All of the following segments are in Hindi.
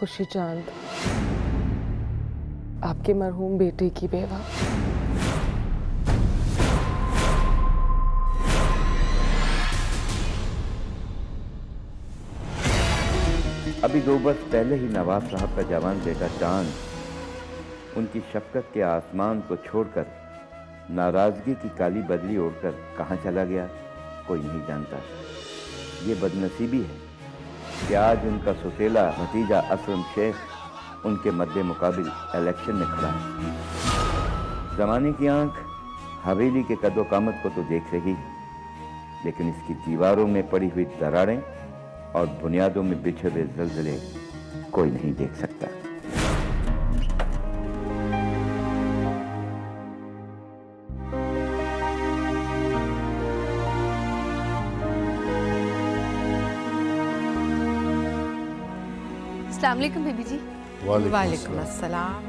खुशी चांद, आपके मरहूम बेटे की बेवा। अभी 2 बरस पहले ही नवाब साहब का जवान बेटा चांद उनकी शफकत के आसमान को छोड़कर नाराजगी की काली बदली ओढ़कर कहाँ चला गया, कोई नहीं जानता। ये बदनसीबी है कि आज उनका सुतेला भतीजा असलम शेख उनके मद्दे मुकाबिल इलेक्शन में खड़ा है। जमाने की आंख हवेली के कदो कामत को तो देख रही है, लेकिन इसकी दीवारों में पड़ी हुई दरारें और बुनियादों में बिछे हुए जलजले कोई नहीं देख सकता। अस्सलाम वालेकुम बीबी जी। वालेकुम अस्सलाम।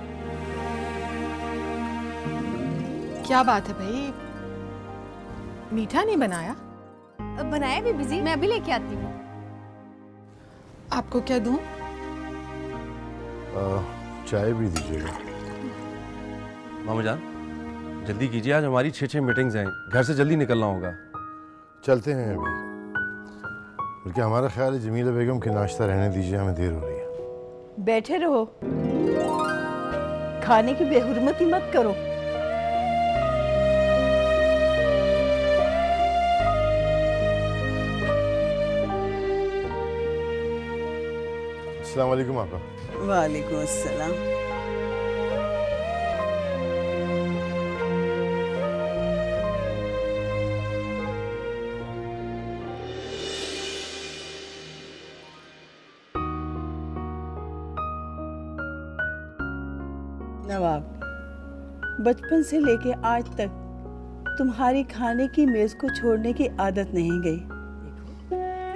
क्या बात है भाई, मीठा नहीं बनाया? बनाया बीबी जी, मैं अभी लेके आती हूँ। आपको क्या दूं? चाय भी दीजिएगा। मामा जान जल्दी कीजिए, आज हमारी 6 मीटिंग्स हैं, घर से जल्दी निकलना होगा। चलते हैं अभी, बल्कि हमारा ख्याल है जमीला बेगम के नाश्ता रहने दीजिए, हमें देर हो रही है। बैठे रहो, खाने की बेहुरमती मत करो। अस्सलाम वालेकुम आपा। वालेकुम अस्सलाम। नवाब, बचपन से लेके आज तक तुम्हारी खाने की मेज को छोड़ने की आदत नहीं गई।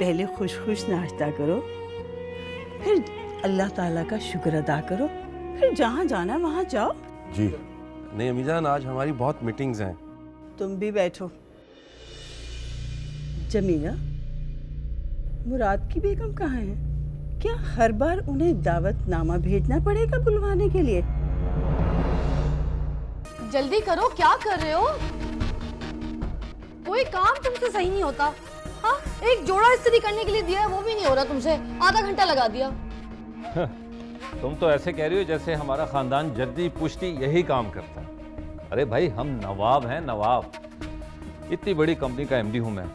पहले खुश खुश नाश्ता करो, फिर अल्लाह ताला का शुक्र अदा करो, फिर जहाँ जाना वहाँ जाओ। जी नहीं अम्मी जान, आज हमारी बहुत मीटिंग्स हैं। तुम भी बैठो। जमीला, मुराद की बेगम कहाँ है? क्या हर बार उन्हें दावतनामा भेजना पड़ेगा बुलवाने के लिए? जल्दी करो, क्या कर रहे हो? कोई काम तुमसे सही नहीं होता। हाँ, एक जोड़ा इस्त्री करने के लिए दिया है, वो भी नहीं हो रहा तुमसे। आधा घंटा लगा दिया। तुम तो ऐसे कह रही हो जैसे हमारा खानदान जद्दी पुश्ती यही काम करता है। अरे भाई, हम नवाब हैं, नवाब। इतनी बड़ी कंपनी का एमडी हूं मैं,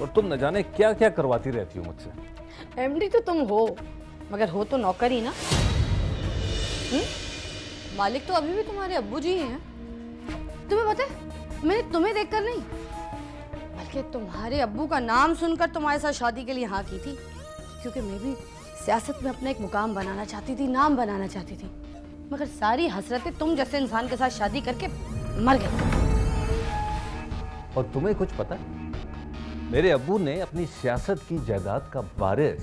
और तुम न जाने क्या क्या करवाती रहती हो मुझसे। एमडी तो तुम हो, मगर हो तो नौकर ही ना। मालिक तो अभी भी तुम्हारे अब्बू जी हैं। तुम्हें पता है, मैंने तुम्हें देखकर नहीं, बल्कि तुम्हारे अब्बू का नाम सुनकर तुम्हारे साथ शादी के लिए हाँ की थी, क्योंकि मैं भी सियासत में अपना एक मुकाम बनाना चाहती थी, नाम बनाना चाहती थी। मगर सारी हसरतें तुम जैसे इंसान के साथ शादी करके मर गई। और तुम्हें कुछ पता है, मेरे अब्बू ने अपनी सियासत की जायदाद का वारिस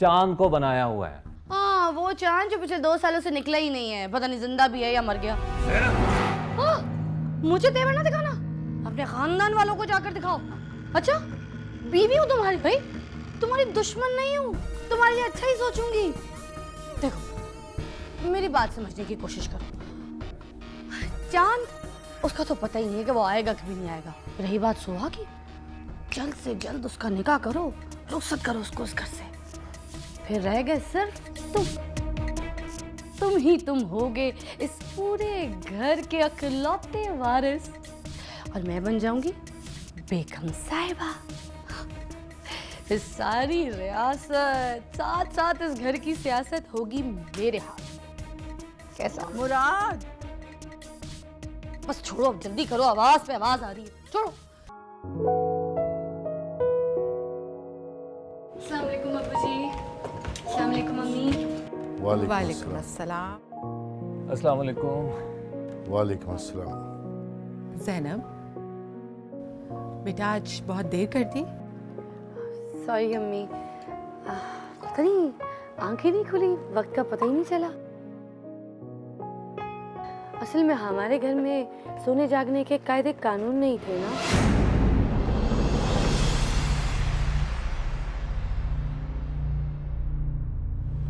चांद को बनाया हुआ है। हाँ, वो चांद जो पिछले 2 सालों से निकला ही नहीं है, पता नहीं जिंदा भी है या मर गया। हाँ, मुझे तेवर ना दिखाना, अपने खानदान वालों को जाकर दिखाओ। अच्छा, बीवी हूँ तुम्हारी भाई, तुम्हारी दुश्मन नहीं हूँ, तुम्हारे लिए अच्छा ही सोचूंगी। देखो, मेरी बात समझने की कोशिश करो। चांद, उसका तो पता ही नहीं है कि वो आएगा कि नहीं आएगा। रही बात सुहा की, जल्द से जल्द उसका निकाह करो, रुखसत करो उसको उस घर से। फिर रह गए सिर्फ तुम ही तुम होगे इस पूरे घर के अकलौते वारिस, और मैं बन जाऊंगी बेगम साहिबा। फिर सारी रियासत, साथ साथ इस घर की सियासत होगी मेरे हाथ। कैसा? मुराद, बस छोड़ो, अब जल्दी करो, आवाज पे आवाज आ रही है। छोड़ो। अस्सलाम वालेकुम अब्बू जी। अस्सलाम वालेकुम अम्मी। वालेकुम अस्सलाम। अस्सलाम वालेकुम। वालेकुम अस्सलाम। ज़ैनब बेटा, आज बहुत देर कर दी। सॉरी अम्मी, पता नहीं आंखें नहीं खुली, वक्त का पता ही नहीं चला। असल में हमारे घर में सोने जागने के कायदे कानून नहीं थे ना।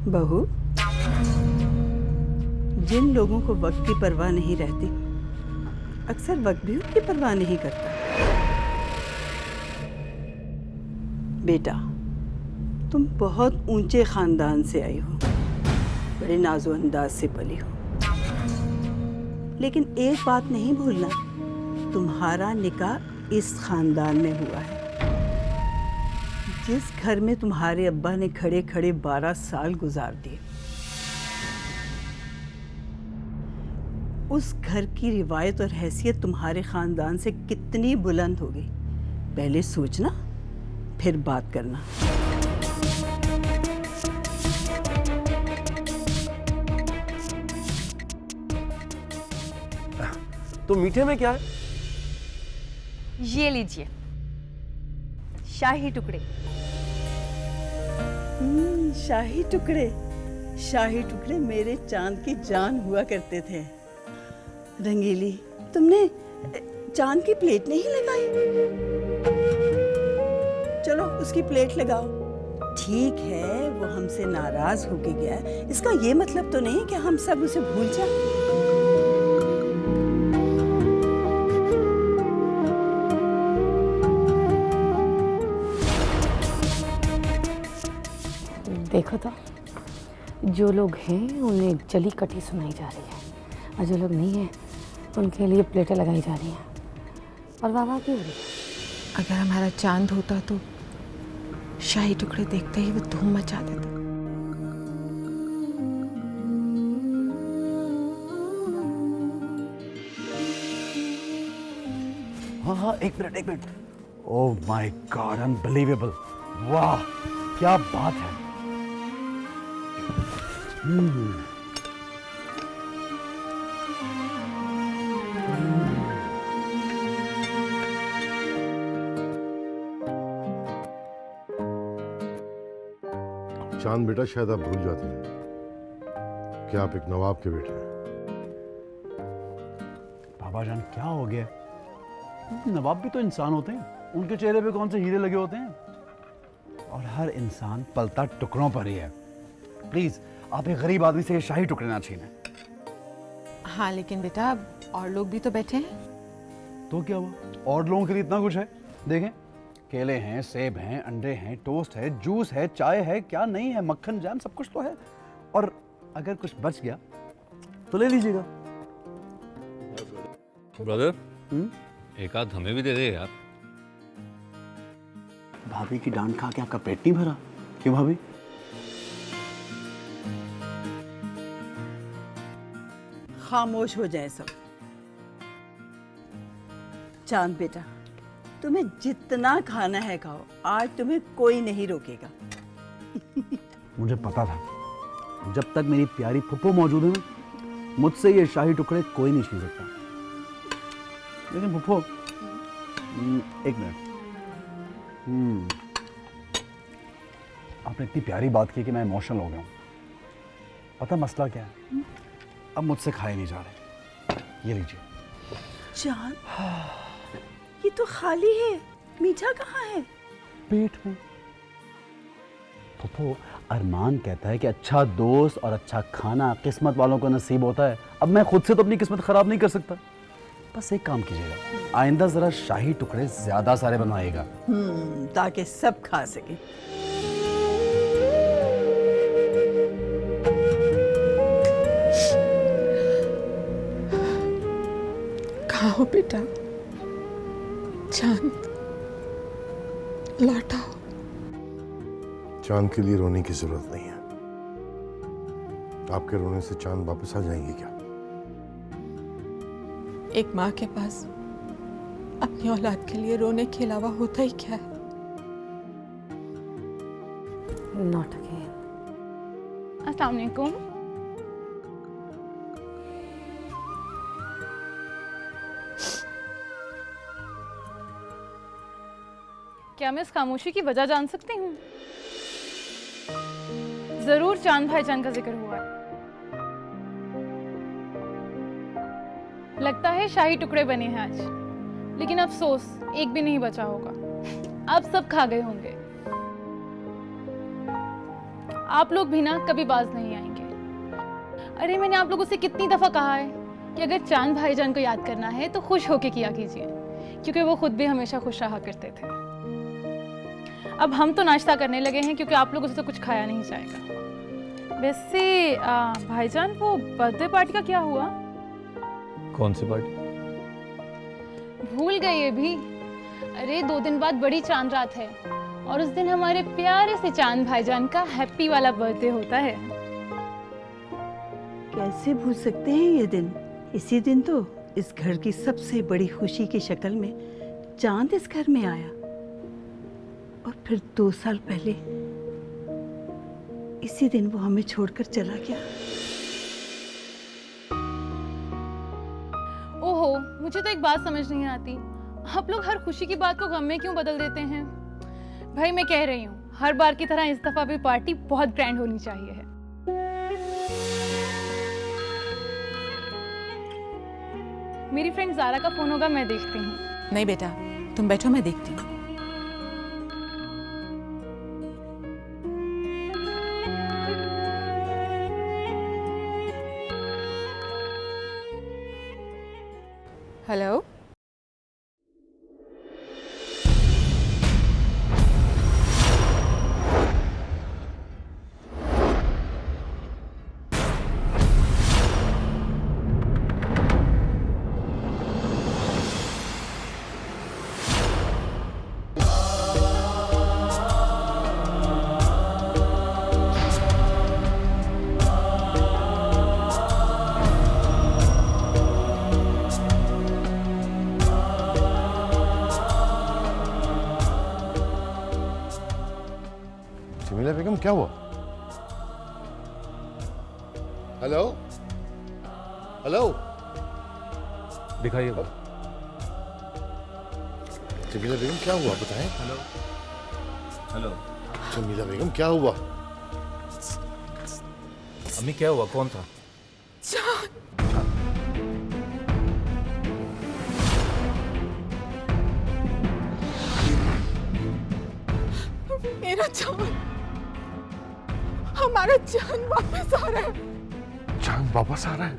बहू, जिन लोगों को वक्त की परवाह नहीं रहती, अक्सर वक्त भी उनकी परवाह नहीं करता। बेटा, तुम बहुत ऊंचे खानदान से आई हो, बड़े नाजो अंदाज से पली हो, लेकिन एक बात नहीं भूलना, तुम्हारा निकाह इस खानदान में हुआ है। जिस घर में तुम्हारे अब्बा ने खड़े खड़े 12 साल गुजार दिए, उस घर की रिवायत और हैसियत तुम्हारे खानदान से कितनी बुलंद होगी, पहले सोचना फिर बात करना। तो मीठे में क्या है? ये लीजिए शाही टुकड़े। शाही टुकड़े, शाही टुकड़े मेरे चांद की जान हुआ करते थे। रंगीली, तुमने चांद की प्लेट नहीं लगाई? चलो उसकी प्लेट लगाओ। ठीक है, वो हमसे नाराज होके गया है, इसका ये मतलब तो नहीं कि हम सब उसे भूल जाए। देखो तो, जो लोग हैं उन्हें जली कटी सुनाई जा रही है, और जो लोग नहीं हैं उनके लिए प्लेटें लगाई जा रही हैं, और वाह वाह भी हो रही है। अगर हमारा चांद होता तो शाही टुकड़े देखते ही वो धूम मचा देता। हाँ हाँ, एक minute. Oh my God, unbelievable. वाह, क्या बात है। चांद बेटा, शायद आप भूल जाते हैं कि आप एक नवाब के बेटे हैं। बाबा जान, क्या हो गया? नवाब भी तो इंसान होते हैं, उनके चेहरे पे कौन से हीरे लगे होते हैं? और हर इंसान पलता टुकड़ों पर ही है। प्लीज, आप एक गरीब आदमी से ये शाही टुकड़े ना छीनें। हाँ लेकिन बेटा, और लोग भी तो बैठे हैं। तो क्या हुआ? और लोगों के लिए इतना कुछ है। देखें, केले हैं, सेब हैं, अंडे हैं, टोस्ट है, जूस है, चाय है, क्या नहीं है, मक्खन, जैम, सब कुछ तो है। और अगर कुछ बच गया तो ले लीजिएगा। ब्रदर, एक आध हमें भी दे दे यार। भाभी की डांट खा के आपका पेट नहीं भरा? क्यों भाभी? खामोश हो जाए सब। चांद बेटा, तुम्हें जितना खाना है खाओ, आज तुम्हें कोई नहीं रोकेगा। मुझे पता था, जब तक मेरी प्यारी फुप्पो मौजूद है ना, मुझसे ये शाही टुकड़े कोई नहीं छीन सकता। लेकिन फुप्पो, एक मिनट। आपने इतनी प्यारी बात की कि मैं इमोशनल हो गया हूँ। पता मसला क्या है? अब मुझसे खाए नहीं जा रहे। ये लीजिए। चांद, ये तो खाली है, मीठा कहाँ है? पेट में। फुप्पो, अरमान कहता है कि अच्छा दोस्त और अच्छा खाना किस्मत वालों को नसीब होता है। अब मैं खुद से तो अपनी किस्मत खराब नहीं कर सकता। बस एक काम कीजिएगा, आइंदा जरा शाही टुकड़े ज्यादा सारे बनवाइएगा। ताकि सब खा सके। खाओ बेटा, चांद लौटाओ। चांद के लिए रोने की जरूरत नहीं है। आपके रोने से चांद वापस आ जाएंगे क्या? एक माँ के पास अपनी औलाद के लिए रोने के अलावा होता ही क्या है? Not again. अस्सलाम वालेकुम। क्या मैं इस खामोशी की वजह जान सकती हूँ? जरूर चांद भाईजान का जिक्र हुआ है। लगता है शाही टुकड़े बने हैं आज, लेकिन अफसोस एक भी नहीं बचा होगा। आप सब खा गए होंगे। आप लोग भी ना कभी बाज नहीं आएंगे। अरे मैंने आप लोगों से कितनी दफ़ा कहा है कि अगर चांद भाईजान को याद करना है तो खुश होके किया कीजिए, क्योंकि वो खुद भी हमेशा खुश रहा करते थे। अब हम तो नाश्ता करने लगे हैं क्योंकि आप लोगों से तो कुछ खाया नहीं जाएगा। वैसे भाईजान वो बर्थडे पार्टी का क्या हुआ? कौन सी पार्टी? भूल गए ये भी? अरे 2 दिन बाद बड़ी चांद रात है और उस दिन हमारे प्यारे से चांद भाईजान का हैप्पी वाला बर्थडे होता है। कैसे भूल सकते हैं ये दिन? इसी दिन तो इस घर की सबसे बड़ी खुशी की शक्ल में चांद इस घर में आया, और फिर 2 साल पहले इसी दिन वो हमें छोड़कर चला गया। ओहो, मुझे तो एक बात समझ नहीं आती, आप लोग हर खुशी की बात को गम में क्यों बदल देते हैं? भाई मैं कह रही हूँ, हर बार की तरह इस दफा भी पार्टी बहुत ग्रैंड होनी चाहिए है। मेरी फ्रेंड ज़ारा का फोन होगा, मैं देखती हूँ। नहीं बेटा, तुम बैठो, मैं देखती हूँ। हेलो, जमीला बेगम क्या हुआ? हेलो हेलो, दिखाइए वो। जमीला बेगम क्या हुआ बताएं? Hello hello. जमीला बेगम क्या हुआ? अम्मी क्या हुआ? कौन था? मेरा चांद, हमारा चांद वापस आ रहा है। चांद वापस आ रहा है?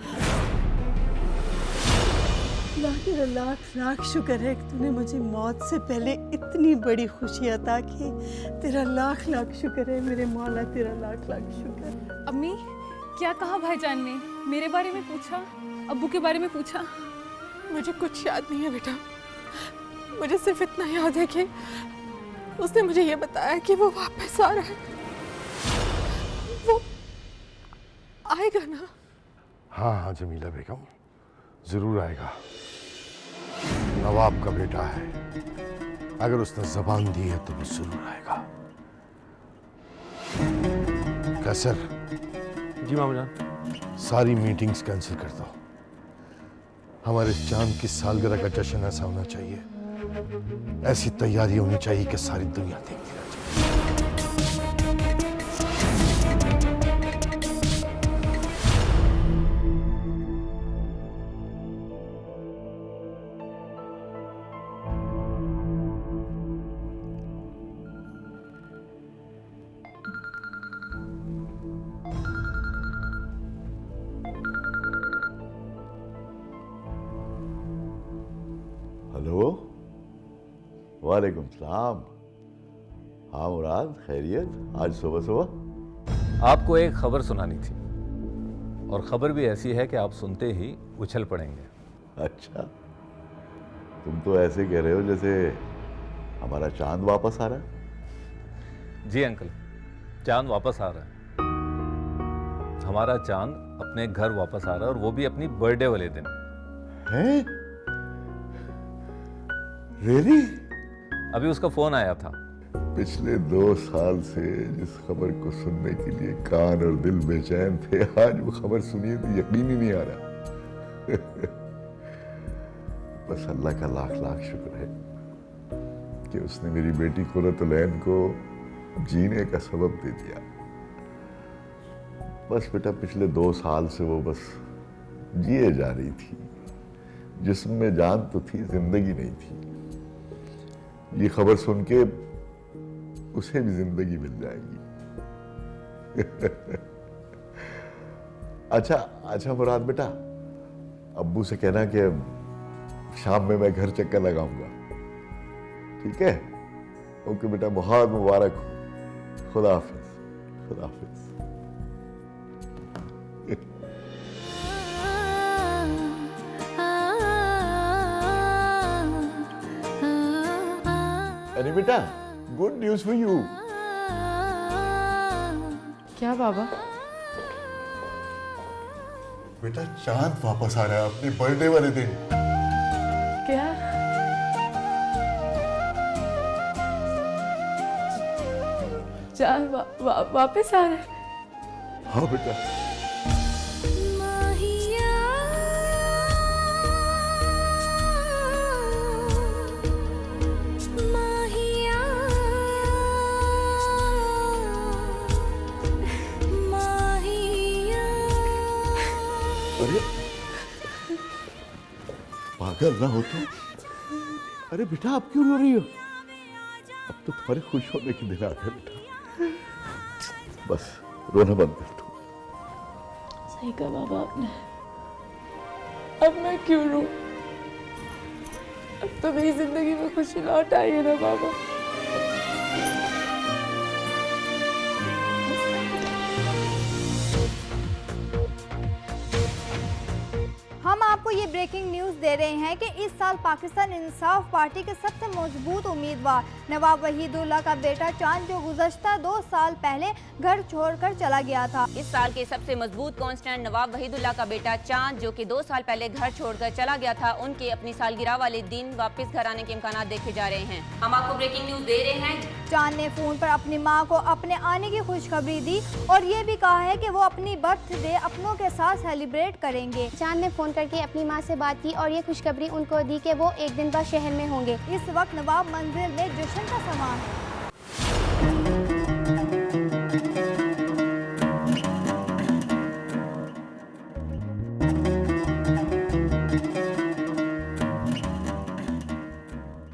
अल्लाह तेरा लाख लाख शुक्र है कि तूने मुझे मौत से पहले इतनी बड़ी खुशी अता की। तेरा लाख लाख शुक्र है मेरे मौला, तेरा लाख लाख शुक्र है। अम्मी, क्या कहा भाईजान ने? मेरे बारे में पूछा, अब्बू के बारे में पूछा? मुझे कुछ याद नहीं है बेटा, मुझे सिर्फ इतना याद है कि उसने मुझे ये बताया कि वो वापस आ रहा है। वो आएगा ना? हाँ हाँ जमीला बेगम, जरूर आएगा। नवाब का बेटा है, अगर उसने जबान दी है तो वो जरूर आएगा। कैसर, जी मामा जान। सारी मीटिंग्स कैंसिल कर दो। हमारे चांद की सालगिरह का जश्न ऐसा होना चाहिए, ऐसी तैयारी होनी चाहिए कि सारी दुनिया देखती रह जाए। हेलो, वालेकुम सलाम। हाँ मुराद, खैरियत? आज सुबह सुबह आपको एक खबर सुनानी थी, और खबर भी ऐसी है कि आप सुनते ही उछल पड़ेंगे। अच्छा, तुम तो ऐसे कह रहे हो जैसे हमारा चांद वापस आ रहा है। जी अंकल, चांद वापस आ रहा है। हमारा चांद अपने घर वापस आ रहा है, और वो भी अपनी बर्थडे वाले दिन। हैं? रियली? अभी उसका फोन आया था। पिछले 2 साल से जिस खबर को सुनने के लिए कान और दिल बेचैन थे, आज वो खबर सुनिए तो यकीन ही नहीं आ रहा। बस अल्लाह का लाख लाख शुक्र है कि उसने मेरी बेटी कुरतुलैन को जीने का सबब दे दिया। बस बेटा, पिछले 2 साल से वो बस जिए जा रही थी। जिस्म में जान तो थी, जिंदगी नहीं थी। ये खबर सुन के उसे भी जिंदगी मिल जाएगी। अच्छा मुराद बेटा, अब्बू से कहना कि शाम में मैं घर चक्कर लगाऊंगा, ठीक है? ओके बेटा, बहुत मुबारक हो। खुदा हाफिज, खुदा हाफिज। अरे बेटा, गुड न्यूज फॉर यू। क्या बाबा? बेटा चांद वापस आ रहा है अपने बर्थडे वाले दिन। क्या? चांद वापस आ रहा है? हाँ बेटा। अरे पागल ना हो तो। अरे बेटा, आप क्यों रो रही हो? अब तो तुम्हारे खुश होने के दिन आ गए बेटा। बस रोना बंद कर दो। सही कहा बाबा आपने। अब मैं क्यों रो? अब तो मेरी जिंदगी में खुशी लौट आई है ना बाबा। हम आपको ये ब्रेकिंग न्यूज़ दे रहे हैं कि इस साल पाकिस्तान इंसाफ पार्टी के सबसे मजबूत उम्मीदवार नवाब वहीदुल्ला का बेटा चांद, जो गुज़श्ता 2 साल पहले घर छोड़कर चला गया था। इस साल के सबसे मजबूत कांस्टेंट नवाब वहीदुल्ला का बेटा चांद, जो कि 2 साल पहले घर छोड़कर चला गया था, उनके अपनी सालगिरह वाले दिन वापस घर आने के इम्कान देखे जा रहे हैं। हम आपको ब्रेकिंग न्यूज़ दे रहे हैं। चांद ने फोन पर अपनी मां को अपने आने की खुशखबरी दी और ये भी कहा है कि वो अपनी बर्थडे अपनों के साथ सेलिब्रेट करेंगे। चांद ने फोन करके अपनी मां से बात की और ये खुशखबरी उनको दी कि वो एक दिन बाद शहर में होंगे। इस वक्त नवाब मंजिल में जश्न का समा है।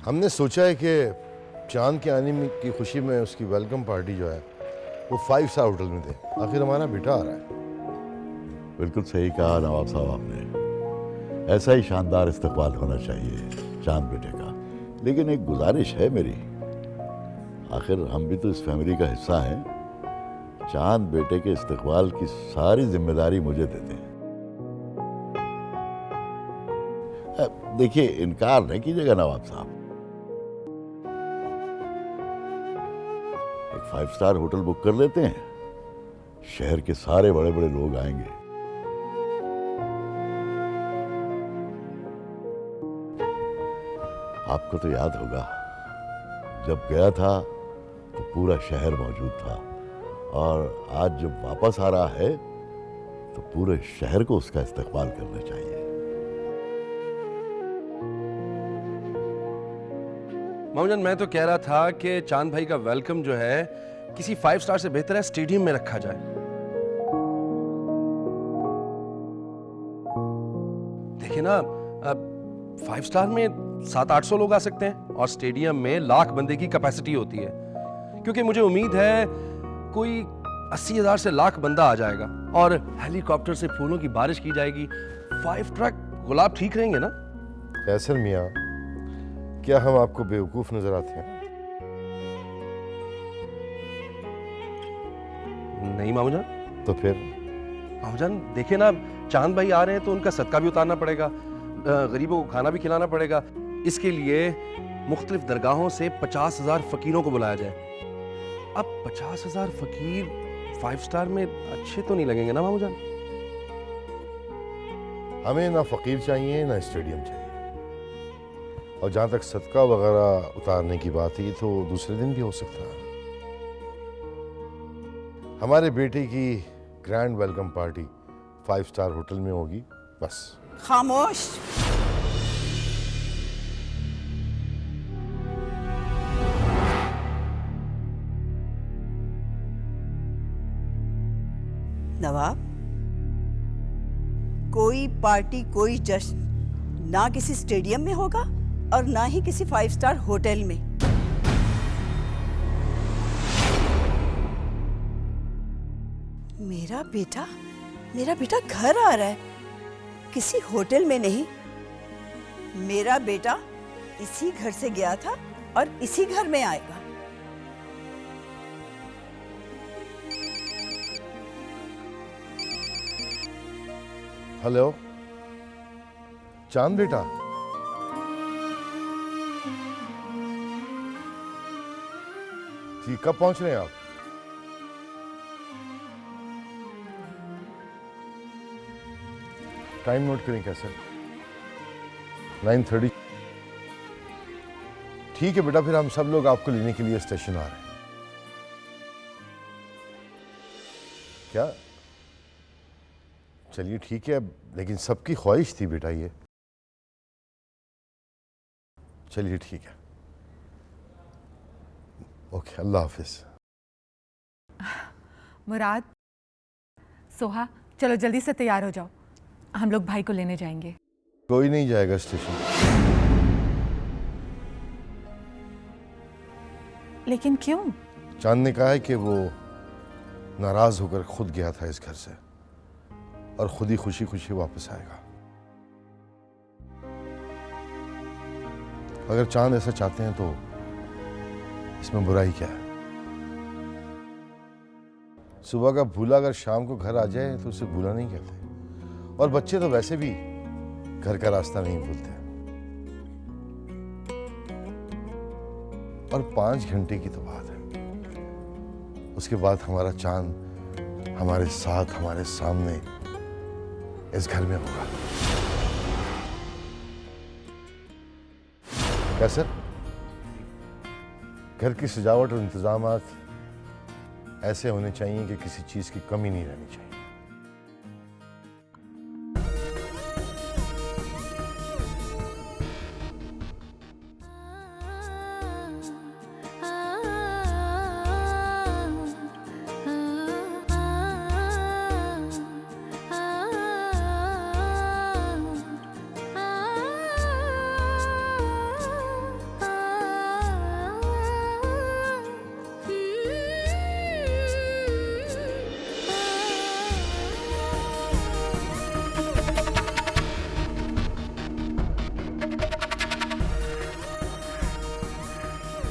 हमने सोचा है कि चांद के आने की खुशी में उसकी वेलकम पार्टी जो है वो 5 स्टार होटल में दे। आखिर हमारा बेटा आ रहा है। बिल्कुल सही कहा नवाब साहब आपने। ऐसा ही शानदार इस्तकबाल होना चाहिए चांद बेटे का। लेकिन एक गुजारिश है मेरी, आखिर हम भी तो इस फैमिली का हिस्सा हैं। चांद बेटे के इस्तकबाल की सारी जिम्मेदारी मुझे दे दें। देखिए, इनकार नहीं कीजिएगा नवाब साहब। एक 5 स्टार होटल बुक कर लेते हैं, शहर के सारे बड़े बड़े लोग आएंगे। आपको तो याद होगा, जब गया था तो पूरा शहर मौजूद था, और आज जब वापस आ रहा है तो पूरे शहर को उसका इस्तकबाल करना चाहिए। मामूजान, मैं तो कह रहा था कि चांद भाई का वेलकम जो है किसी 5 स्टार से बेहतर है स्टेडियम में रखा जाए। देखिए ना, 5 स्टार में 700-800 लोग आ सकते हैं और स्टेडियम में लाख बंदे की कैपेसिटी होती है। क्योंकि मुझे उम्मीद है कोई 80,000 से लाख बंदा आ जाएगा और हेलीकॉप्टर से फूलों की बारिश की जाएगी। 5 ट्रक गुलाब ठीक रहेंगे ना? कैसर मियाँ, क्या हम आपको बेवकूफ नजर आते हैं? नहीं मामूजान। तो फिर? मामूजान देखिए ना, चांद भाई आ रहे हैं तो उनका सदका भी उतारना पड़ेगा, गरीबों को खाना भी खिलाना पड़ेगा। इसके लिए मुख्तलिफ दरगाहों से 50,000 फकीरों को बुलाया जाए। अब 50,000 फकीर 5 स्टार में अच्छे तो नहीं लगेंगे ना मामूजान? हमें ना फकीर चाहिए ना स्टेडियम चाहिए, और जहां तक सदका वगैरह उतारने की बात है, ये तो दूसरे दिन भी हो सकता है। हमारे बेटे की grand welcome party 5 star hotel में होगी, बस। खामोश। नवाब, कोई पार्टी, कोई जश्न ना किसी स्टेडियम में होगा और ना ही किसी 5 स्टार होटल में। मेरा बेटा मेरा बेटा घर आ रहा है, किसी होटल में नहीं। मेरा बेटा इसी घर से गया था और इसी घर में आएगा। हेलो चांद बेटा, जी कब पहुंच रहे हैं आप? टाइम नोट करें क्या सर? 9:30। ठीक है बेटा, फिर हम सब लोग आपको लेने के लिए स्टेशन आ रहे हैं। क्या? चलिए ठीक है, लेकिन सबकी ख्वाहिश थी बेटा ये। चलिए ठीक है, ओके, अल्लाह हाफिज। मुराद, सोहा, चलो जल्दी से तैयार हो जाओ, हम लोग भाई को लेने जाएंगे। कोई नहीं जाएगा स्टेशन। लेकिन क्यों? चांद ने कहा है कि वो नाराज होकर खुद गया था इस घर से और खुद ही खुशी खुशी वापस आएगा। अगर चांद ऐसा चाहते हैं तो इसमें बुराई क्या है? सुबह का भूला अगर शाम को घर आ जाए तो उसे भूला नहीं कहते, और बच्चे तो वैसे भी घर का रास्ता नहीं भूलते। और 5 घंटे की तो बात है, उसके बाद हमारा चांद हमारे साथ, हमारे सामने इस घर में होगा। क्या सर? घर की सजावट और इंतजामात ऐसे होने चाहिए कि किसी चीज की कमी नहीं रहनी चाहिए।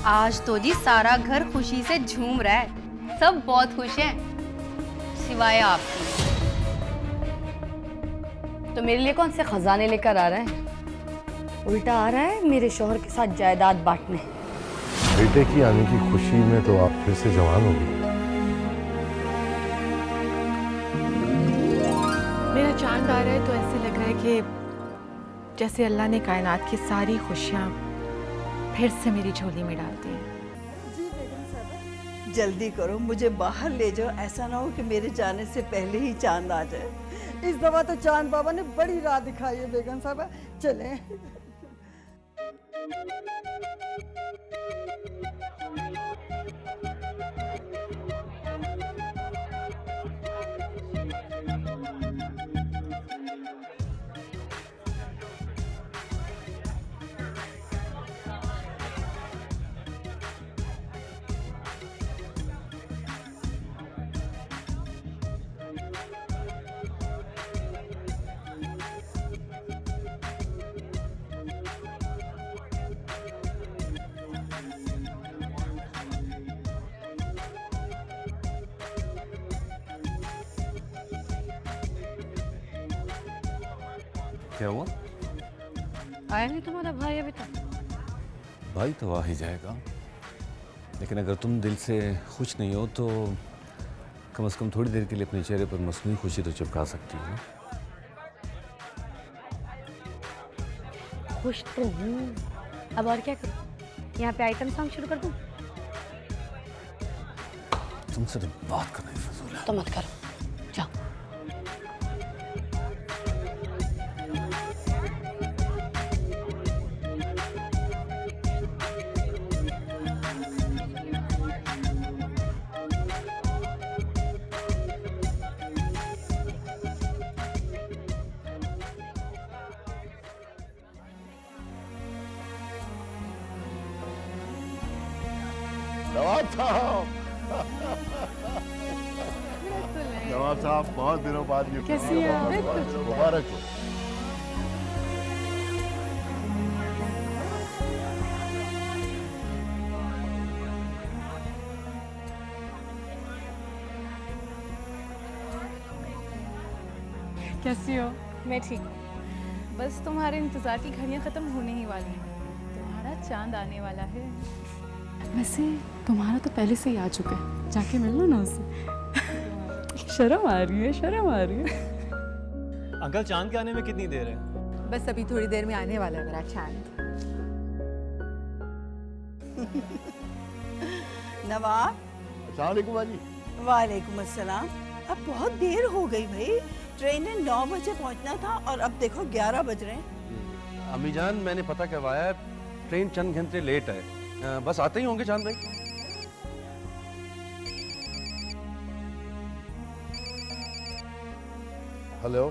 आज तो जी सारा घर खुशी से झूम रहा है, सब बहुत खुश हैं सिवाय आपकी। तो मेरे लिए कौन से खजाने लेकर आ रहा है? उल्टा आ रहा है मेरे शौहर के साथ जायदाद बांटने। बेटे की आने की खुशी में तो आप फिर से जवान हो गई। मेरा चांद आ रहा है तो ऐसे लग रहा है कि जैसे अल्लाह ने कायनात की सारी खुशियाँ फिर से मेरी झोली में डालती है। जल्दी करो, मुझे बाहर ले जाओ, ऐसा ना हो कि मेरे जाने से पहले ही चांद आ जाए। इस दफा तो चांद बाबा ने बड़ी राह दिखाई है बेगम साहब, चलें। क्या हुआ? आया नहीं तुम्हारा भाई अभी तक? भाई तो आ ही जाएगा, लेकिन अगर तुम दिल से खुश नहीं हो तो कम से कम थोड़ी देर के लिए अपने चेहरे पर मस्नूई खुशी तो चिपका सकती हो। खुश तो हूँ, अब और क्या करूँ? यहाँ पे आइटम सॉन्ग शुरू कर दूँ? तुमसे तो बात करना ही फजूल है। तो मत करो, जाओ। नवाब साहब, नवाब साहब बहुत दिनों बाद ये कैसी हैं आप? मुबारक हो। कैसी हो? मैं ठीक हूँ। बस तुम्हारे इंतज़ार की घड़ियाँ ख़त्म होने ही वाली हैं। तुम्हारा चांद आने वाला है। वैसे तुम्हारा तो पहले से ही आ चुका है, जाके मिल लो ना उससे। शर्म आ रही है, शर्म आ रही है। अंकल चांद के आने में कितनी देर है? बस अभी थोड़ी देर में आने वाला है मेरा चांद। नवाब। अस्सलाम वालेकुम बाजी। वालेकुम अस्सलाम। अब बहुत देर हो गई भाई, ट्रेन ने 9 बजे पहुंचना था और अब देखो 11 बज रहे हैं। अम्मी जान, मैंने पता करवाया है, ट्रेन चंद घंटे लेट है। बस आते ही होंगे चांद भाई। हेलो।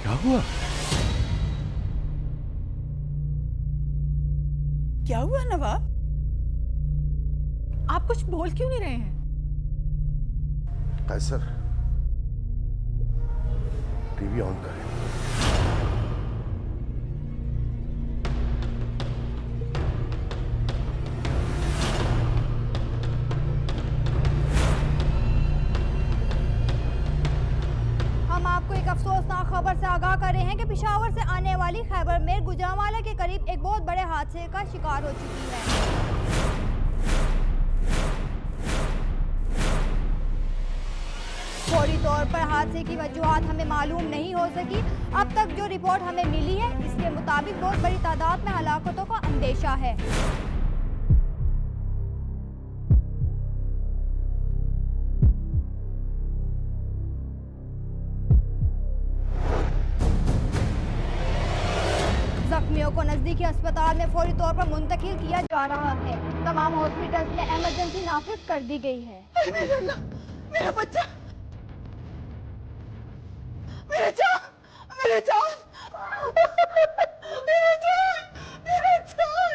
क्या हुआ? क्या हुआ नवाब? आप कुछ बोल क्यों नहीं रहे हैं? कैसर, टीवी ऑन करें। हम आपको एक अफसोसनाक खबर से आगाह कर रहे हैं कि पेशावर से आने वाली खैबर मेर गुजरांवाला के करीब एक बहुत बड़े हादसे का शिकार हो चुकी है। फौरी तौर पर हादसे की वजूहात हमें मालूम नहीं हो सकी। अब तक जो रिपोर्ट हमें मिली है, इसके मुताबिक बहुत बड़ी तादाद में हलाकतों का अंदेशा है। जख्मियों को नजदीकी अस्पताल में फौरी तौर पर मुंतकिल किया जा रहा है। तमाम हॉस्पिटल्स में इमरजेंसी नाफिज कर दी गई है। मेरा बच्चा, मेरा जान, मेरा जान, मेरा जान, मेरा जान।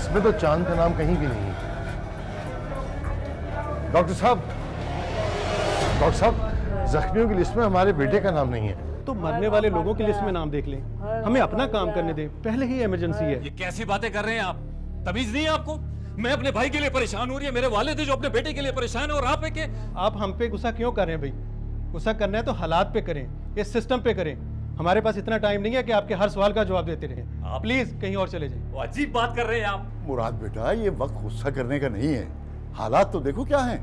इसमें तो चांद का नाम कहीं भी नहीं है। डॉक्टर साहब, जख्मियों की लिस्ट में हमारे बेटे का नाम नहीं है। तो मरने वाले लोगों की लिस्ट में नाम देख लें, हमें अपना काम करने दें, पहले ही इमरजेंसी है। ये कैसी बातें कर रहे हैं आप? तमीज नहीं है आपको? मैं अपने भाई के लिए परेशान हो रही है, मेरे वालिद है जो अपने बेटे के लिए परेशान है, और आप है कि आप हम पे गुस्सा क्यों कर रहे हैं भाई? गुस्सा करना है तो हालात पे करें, इस सिस्टम पे करें। हमारे पास इतना टाइम नहीं है कि आपके हर सवाल का जवाब देते रहें। आप प्लीज कहीं और चले जाइए। वो अजीब बात कर रहे हैं आप। मुराद बेटा, ये वक्त गुस्सा करने का नहीं है। हालात तो देखो क्या हैं।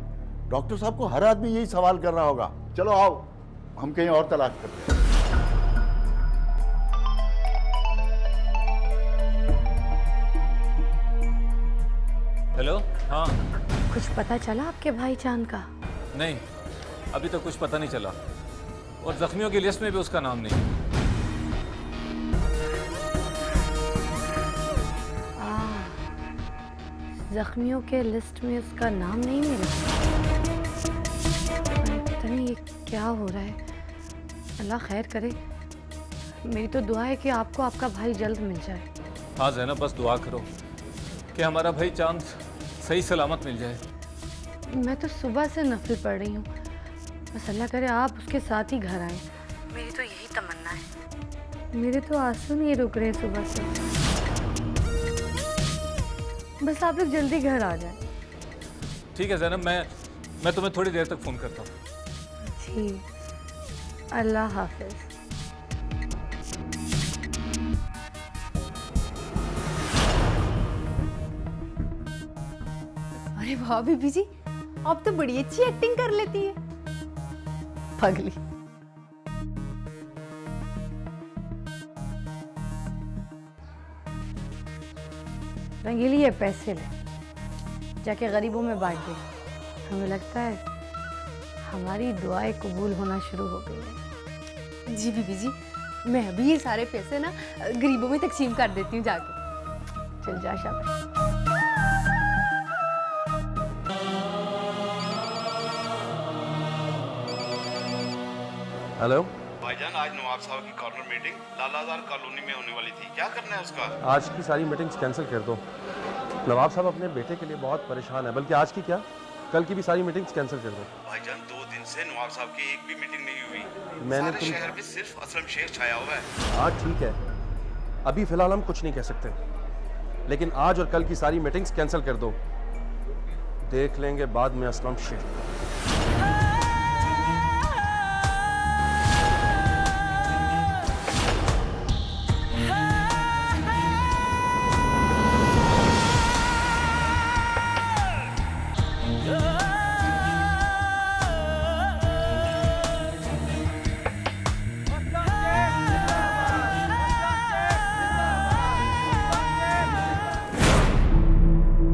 डॉक्टर साहब को हर आदमी यही सवाल कर रहा होगा। चलो आओ, हम कहीं और तलाश करते हैं। हेलो। हाँ। कुछ पता चला आपके भाई चांद का? नहीं, अभी तो कुछ पता नहीं चला, और जख्मियों की लिस्ट में भी उसका नाम नहीं। जख्मियों के लिस्ट में उसका नाम नहीं मिला। पता नहीं ये क्या हो रहा है। अल्लाह खैर करे। मेरी तो दुआ है कि आपको आपका भाई जल्द मिल जाए। हाँ ज़ैनब, बस दुआ करो कि हमारा भाई चांद सही सलामत मिल जाए। मैं तो सुबह से नफल पढ़ रही हूँ, बस अल्लाह करे आप उसके साथ ही घर आए। मेरी तो यही तमन्ना है। मेरे तो आंसू नहीं रुक रहे सुबह से। बस आप लोग जल्दी घर आ जाएं। ठीक है ज़ैनब, मैं तुम्हें थोड़ी देर तक फ़ोन करता हूँ। जी, अल्लाह हाफिज। अरे वाह बीबी जी, आप तो बड़ी अच्छी एक्टिंग कर लेती है। पगली। रंगीली, ये पैसे ले, जाके गरीबों में बांट दे। हमें लगता है हमारी दुआएं कबूल होना शुरू हो गई है। जी बीबी जी, मैं अभी ये सारे पैसे ना गरीबों में तकसीम कर देती हूँ जाके। चल जा शाबाश। हेलो भाईजान, आज नवाब साहब की कॉर्नर मीटिंग लालाजार कॉलोनी में होने वाली थी, क्या करना है उसका? आज की सारी मीटिंग्स कैंसिल कर दो। नवाब साहब अपने बेटे के लिए बहुत परेशान है, बल्कि आज की क्या, कल की भी सारी मीटिंग्स कैंसिल कर दो। भाईजान, 2 दिन से नवाब साहब की एक भी मीटिंग नहीं हुई। मैंने सारे शहर में सिर्फ असलम शेख छाया हुआ है। हाँ ठीक है, अभी फिलहाल हम कुछ नहीं कह सकते, लेकिन आज और कल की सारी मीटिंग्स कैंसिल कर दो। देख लेंगे बाद में असलम शेख।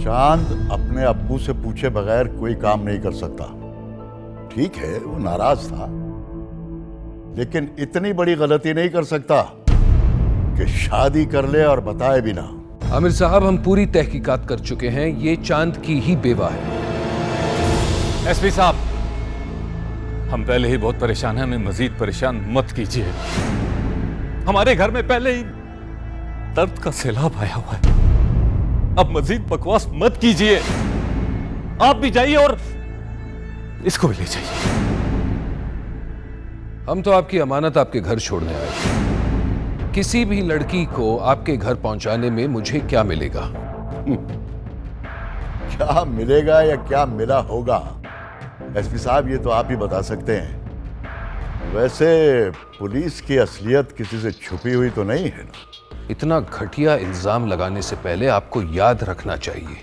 चांद अपने अब्बू से पूछे बगैर कोई काम नहीं कर सकता। ठीक है, वो नाराज था, लेकिन इतनी बड़ी गलती नहीं कर सकता कि शादी कर ले और बताए बिना। आमिर साहब, हम पूरी तहकीकात कर चुके हैं, ये चांद की ही बेवा है। एसपी साहब, हम पहले ही बहुत परेशान हैं, हमें मजीद परेशान मत कीजिए। हमारे घर में पहले ही दर्द का सैलाब आया हुआ है, अब मजीद बकवास मत कीजिए। आप भी जाइए और इसको भी ले जाइए। हम तो आपकी अमानत आपके घर छोड़ने आए। किसी भी लड़की को आपके घर पहुंचाने में मुझे क्या मिलेगा? क्या मिलेगा या क्या मिला होगा, एसपी साहब, ये तो आप ही बता सकते हैं। वैसे पुलिस की असलियत किसी से छुपी हुई तो नहीं है ना? इतना घटिया इल्जाम लगाने से पहले आपको याद रखना चाहिए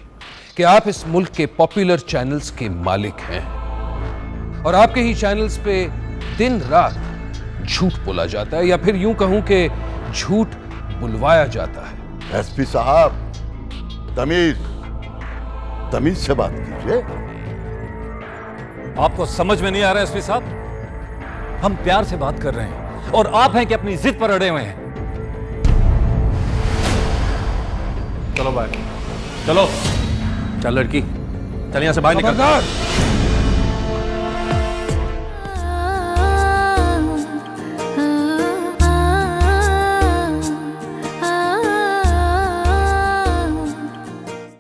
कि आप इस मुल्क के पॉपुलर चैनल्स के मालिक हैं, और आपके ही चैनल्स पे दिन रात झूठ बोला जाता है, या फिर यूं कहूं कि झूठ बुलवाया जाता है। एसपी साहब, तमीज से बात कीजिए। आपको समझ में नहीं आ रहा एसपी साहब? हम प्यार से बात कर रहे हैं और आप हैं कि अपनी जिद पर अड़े हुए हैं। चलो बाहर, चलो। चल लड़की, चल यहां से बाहर निकल।